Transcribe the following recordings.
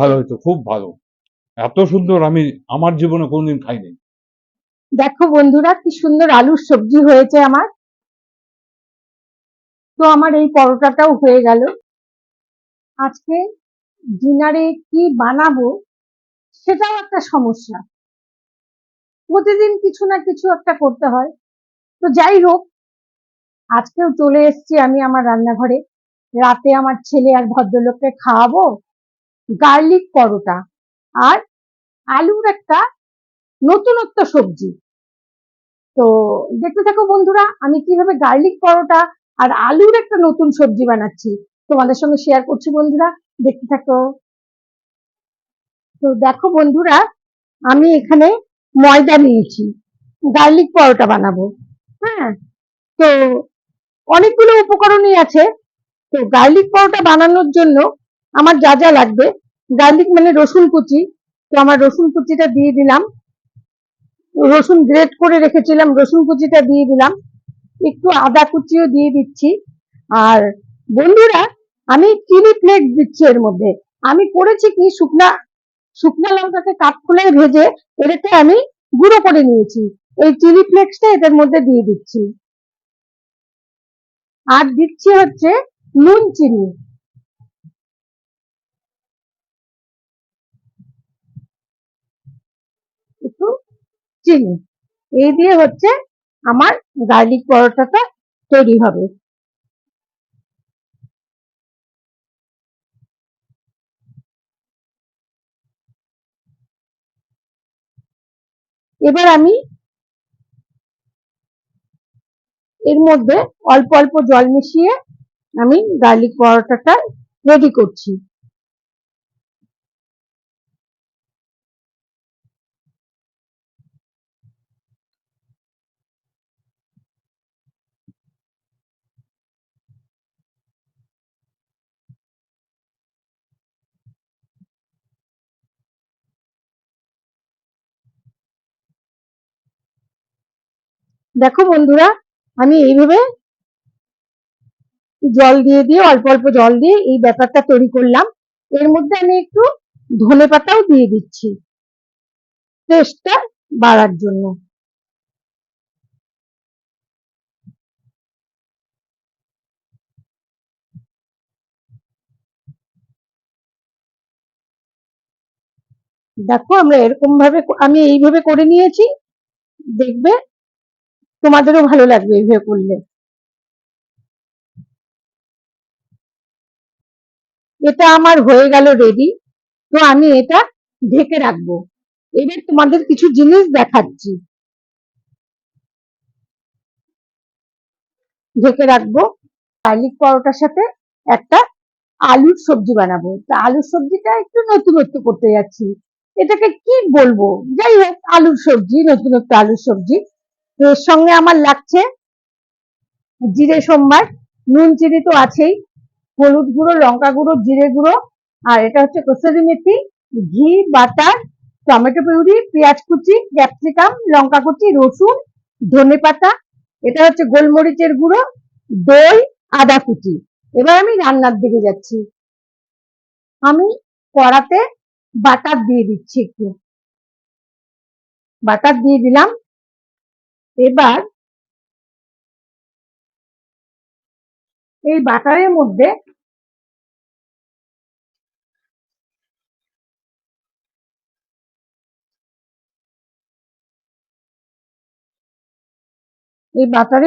ভালো হয়েছে, খুব ভালো। এত সুন্দর আমি আমার জীবনে কোনদিন খাইনি। দেখো বন্ধুরা, কি সুন্দর আলুর সবজি হয়েছে আমার। তো আমার এই পরোটাটাও হয়ে গেল। আজকে ডিনারে কি বানাবো সেটাও একটা সমস্যা। প্রতিদিন কিছু না কিছু একটা করতে হয়। তো যাই হোক, আজকেও চলে এসেছি আমি আমার রান্নাঘরে। রাতে আমার ছেলে আর ভদ্রলোককে খাওয়াবো গার্লিক পরোটা আর আলুর একটা নতুনত্ব সবজি। তো দেখতে থাকো বন্ধুরা, আমি কিভাবে গার্লিক পরোটা আর আলুর একটা নতুন সবজি বানাচ্ছি তোমাদের সঙ্গে শেয়ার করছি। বন্ধুরা দেখতে থাকো। তো দেখো বন্ধুরা, আমি এখানে ময়দা নিয়েছি, গার্লিক পরোটা বানাবো। হ্যাঁ, তো অনেকগুলো উপকরণই আছে। তো গার্লিক পরোটা বানানোর জন্য আমার যা যা লাগবে, গার্লিক মানে রসুন কুচি। তো আমার রসুন কুচিটা দিয়ে দিলাম, রসুন গ্রেট করে রেখেছিলাম, রসুন কুচিটা দিয়ে দিলাম, একটু আদা কুচিও দিয়ে দিচ্ছি। আর বন্ধুরা, আমি চিলি ফ্লেক্স দিচ্ছি এর মধ্যে। আমি করেছি কি, শুকনা লঙ্কাকে কাঠখোলায় ভেজে এটাকে আমি গুঁড়ো করে নিয়েছি। এই চিলি ফ্লেক্সটা এটার মধ্যে দিয়ে দিচ্ছি। আর দিচ্ছি হচ্ছে নুন চিনি, একটু চিনি। এই দিয়ে হচ্ছে আমার গার্লিক পরোটাটা তৈরি হবে। এবার আমি এর মধ্যে অল্প অল্প জল মিশিয়ে আমি গার্লিক পরোটাটা রেডি করছি। দেখো বন্ধুরা, আমি এইভাবে জল দিয়ে দিয়ে অল্প অল্প জল দিয়ে এই ব্যাপারটা তৈরি করলাম। এর মধ্যে আমি একটু ধনেপাতাও দিয়ে দিচ্ছি টেস্টটা বাড়ার জন্য। দেখো, আমরা এরকম ভাবে আমি এইভাবে করে নিয়েছি, দেখবে তোমাদেরও ভালো লাগবে এইভাবে করলে। এটা আমার হয়ে গেল রেডি। তো আমি এটা ঢেকে রাখবো। এবার তোমাদের কিছু জিনিস দেখাচ্ছি। ঢেকে রাখবো। গার্লিক পরোটার সাথে একটা আলুর সবজি বানাবো। তা আলুর সবজিটা একটু নতুনত্ব করতে যাচ্ছি। এটাকে কি বলবো, যাই হোক, আলুর সবজি, নতুনত্ব আলুর সবজি। তো এর সঙ্গে আমার লাগছে জিরে সোমবার, নুন চিনি তো আছেই, হলুদ গুঁড়ো, লঙ্কা গুঁড়ো, জিরে গুঁড়ো, আর এটা হচ্ছে কসুরি মেথি, ঘি, বাটার, টমেটো পিউরি, পেঁয়াজ কুচি, ক্যাপসিকাম, লঙ্কা কুচি, রসুন, ধনে পাতা, এটা হচ্ছে গোলমরিচের গুঁড়ো, দই, আদা কুচি। এবার আমি রান্নার দিকে যাচ্ছি। আমি কড়াতে বাটার দিয়ে দিচ্ছি, একটু বাটার দিয়ে দিলাম। এবার এই বাটারের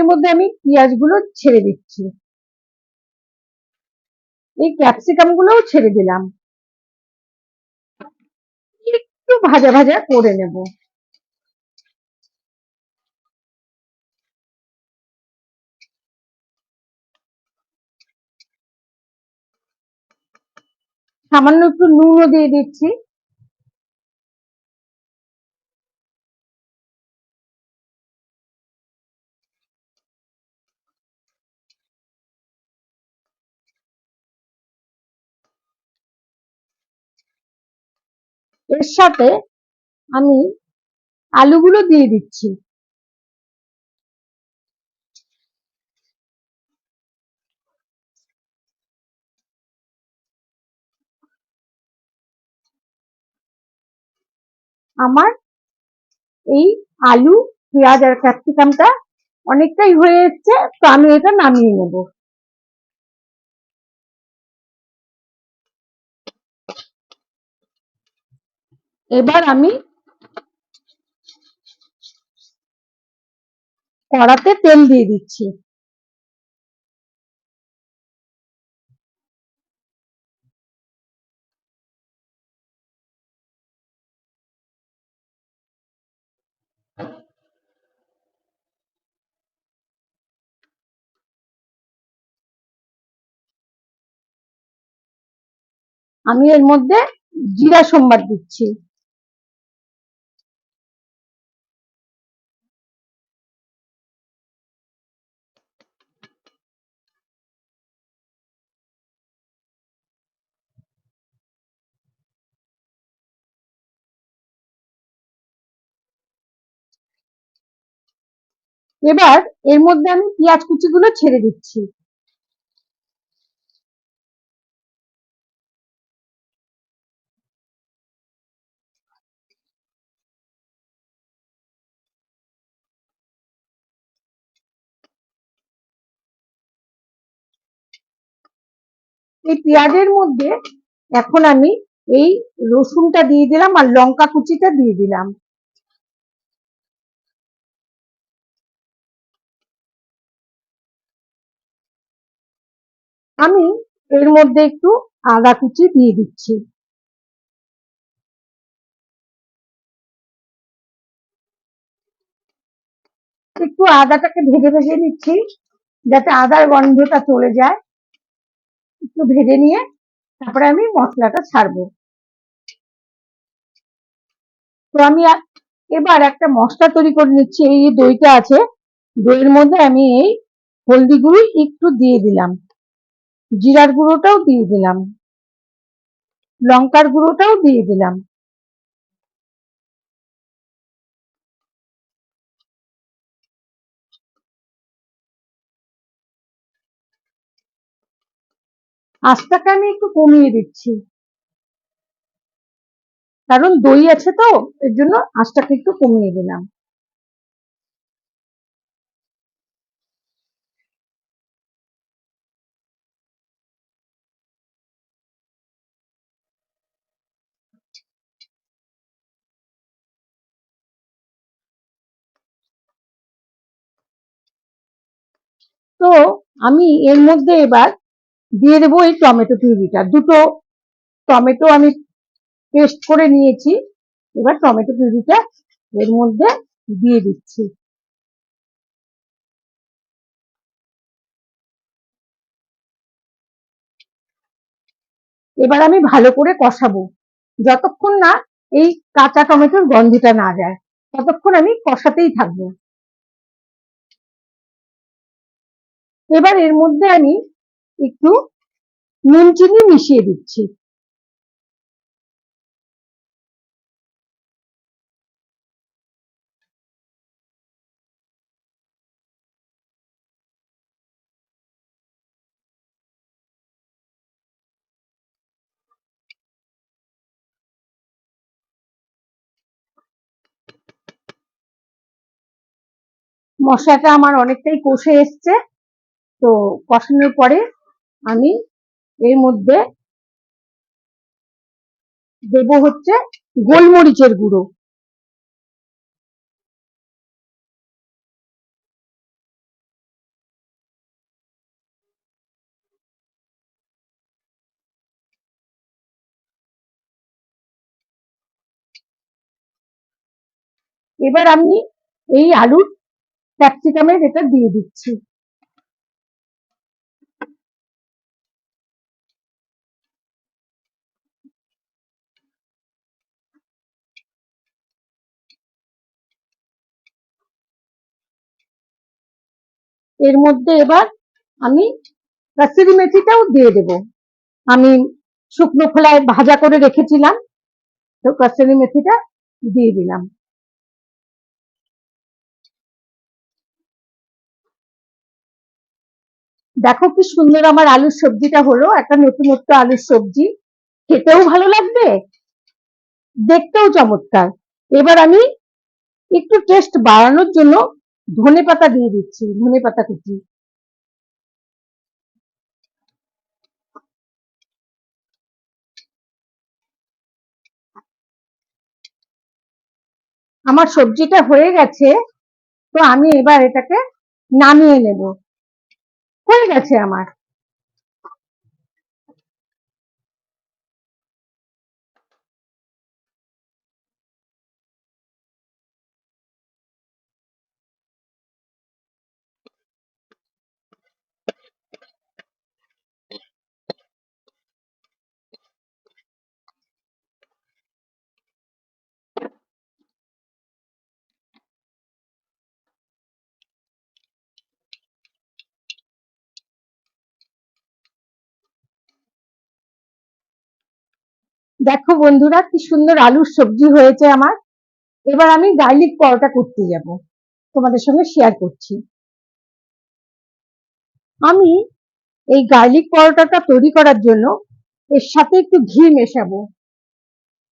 মধ্যে আমি পেঁয়াজগুলো ছেড়ে দিচ্ছি, এই ক্যাপসিকাম গুলোও ছেড়ে দিলাম, একটু ভাজা ভাজা করে নেব। সামান্য একটু নুনও দিয়ে দিচ্ছি। এর সাথে আমি আলুগুলো দিয়ে দিচ্ছি। আমার এই আলু, পেঁয়াজ আর ক্যাপসিকামটা অনেকটাই হয়ে এসছে, তো আমি এটা নামিয়ে নেব। এবার আমি কড়াতে তেল দিয়ে দিচ্ছি। আমি এর মধ্যে জিরা সম্বার দিচ্ছি। এবার এর মধ্যে আমি পেঁয়াজ কুচিগুলো ছেড়ে দিচ্ছি। এই পেঁয়াজের মধ্যে এখন আমি এই রসুনটা দিয়ে দিলাম আর লঙ্কা কুচিটা দিয়ে দিলাম। আমি এর মধ্যে একটু আদা কুচি দিয়ে দিচ্ছি। একটু আদাটাকে ভেজে ভেজে নিচ্ছি যাতে আদার গন্ধটা চলে যায়। একটু ভেজে নিয়ে তারপরে আমি মশলাটা ছাড়বো। তো আমি এবার একটা মশলা তৈরি করে নিচ্ছি। এই যে দইটা আছে, দইয়ের মধ্যে আমি এই হলদি গুঁড়ো একটু দিয়ে দিলাম, জিরার গুঁড়োটাও দিয়ে দিলাম, লঙ্কার গুঁড়োটাও দিয়ে দিলাম। আঁচটাকে আমি একটু কমিয়ে দিচ্ছি, কারণ দই আছে তো, এর জন্য আঁচটাকে একটু কমিয়ে দিলাম। তো আমি এর মধ্যে এবার দিয়ে দেবো এই টমেটো পিউরিটা। দুটো টমেটো আমি পেস্ট করে নিয়েছি, এবার টমেটো পিউরিটা এর মধ্যে দিয়ে দিচ্ছি। এবার আমি ভালো করে কষাবো, যতক্ষণ না এই কাঁচা টমেটোর গন্ধটা না যায় ততক্ষণ আমি কষাতেই থাকবো। এবার এর মধ্যে আমি একটু নুন চিনি মিশিয়ে দিচ্ছি। মশলাটা আমার অনেকটাই কষে এসছে, তো কষানোর পরে আমি এর মধ্যে দেব হচ্ছে গোলমরিচের গুঁড়ো। এবার আমি এই আলুর ক্যাপসিকামের এটা দিয়ে দিচ্ছি। এর মধ্যে এবার আমি কাসুরি মেথিটাও দিয়ে দেব। আমি শুকনো খোলায় ভাজা করে রেখেছিলাম, তো কাসুরি মেথিটা দিয়ে দিলাম। দেখো কি সুন্দর আমার আলুর সবজিটা হলো, একটা নতুনত্ব আলুর সবজি, খেতেও ভালো লাগবে, দেখতেও চমৎকার। এবার আমি একটু টেস্ট বাড়ানোর জন্য ধনেপাতা দিয়ে দিচ্ছি, ধনেপাতা কুচি। আমার সবজিটা হয়ে গেছে, তো আমি এবার এটাকে নামিয়ে নেব। হয়ে গেছে আমার। দেখো বন্ধুরা, কি সুন্দর আলুর সবজি হয়েছে আমার। এবার আমি গার্লিক পরোটা করতে যাব, তোমাদের সঙ্গে শেয়ার করছি। আমি এই গার্লিক পরোটাটা তৈরি করার জন্য এর সাথে একটু ঘি মেশাবো।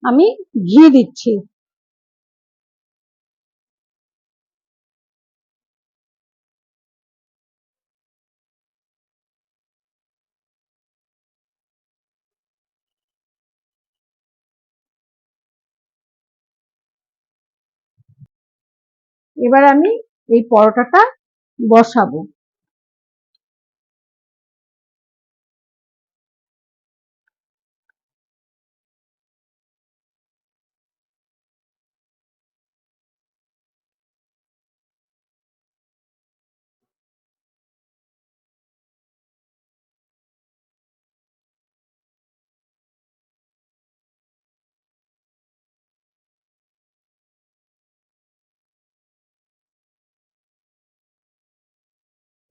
আমি ঘি দিচ্ছি। এবার আমি এই পরোটাটা বসাবো।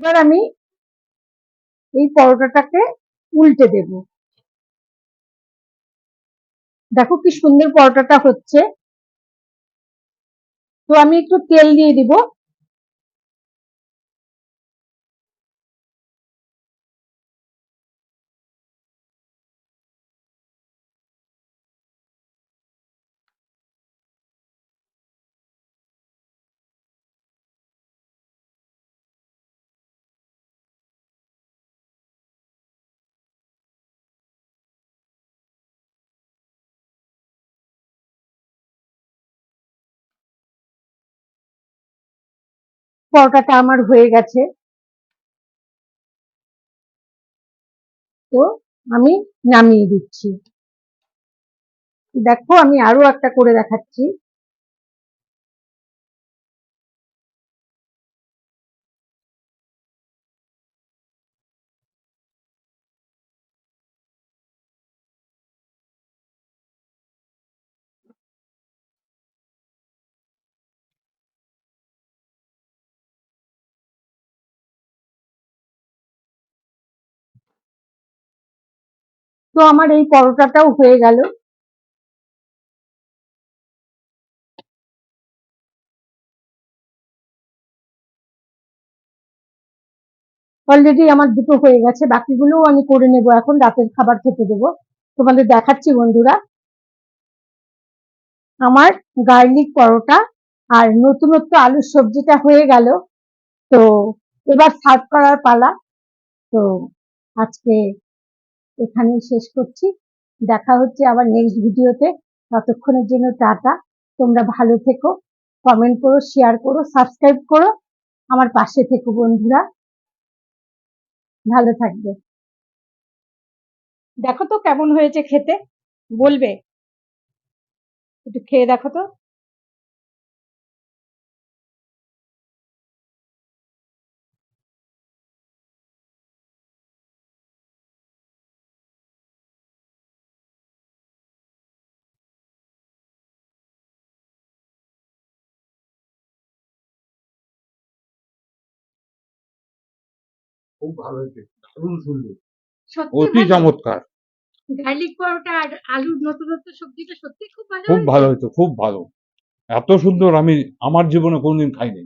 এবার আমি এই পরোটাটাকে উল্টে দেব। দেখো কি সুন্দর পরোটাটা হচ্ছে। তো আমি একটু তেল দিয়ে দিব। পরোটাটা আমার হয়ে গেছে, তো আমি নামিয়ে দিচ্ছি। দেখো আমি আরো একটা করে দেখাচ্ছি। তো আমার এই পরোটাটাও হয়ে গেল। অলরেডি আমার দুটো হয়ে গেছে, বাকিগুলোও আমি করে নেব, এখন রাতের খাবার খেতে দেবো। তোমাদের দেখাচ্ছি বন্ধুরা, আমার গার্লিক পরোটা আর নতুনত্ব আলুর সবজিটা হয়ে গেল। তো এবার সার্ভ করার পালা। তো আজকে এখানেই শেষ করছি। দেখা হচ্ছে আবার নেক্সট ভিডিওতে। ততক্ষণের জন্য টাটা। তোমরা ভালো থেকো, কমেন্ট করো, শেয়ার করো, সাবস্ক্রাইব করো, আমার পাশে থেকো বন্ধুরা। ভালো থাকবে। দেখো তো কেমন হয়েছে খেতে, বলবে? একটু খেয়ে দেখো তো। খুব ভালো হয়েছে, দারুণ সুন্দর, সত্যি অতি ভালো। চমৎকার। গার্লিক পরোটা আর আলুর নতুনত্ব সবজিটা সত্যি খুব ভালো খুব হয়েছে। ভালো হয়েছে, খুব ভালো। এত সুন্দর আমি আমার জীবনে কোনদিন খাইনি।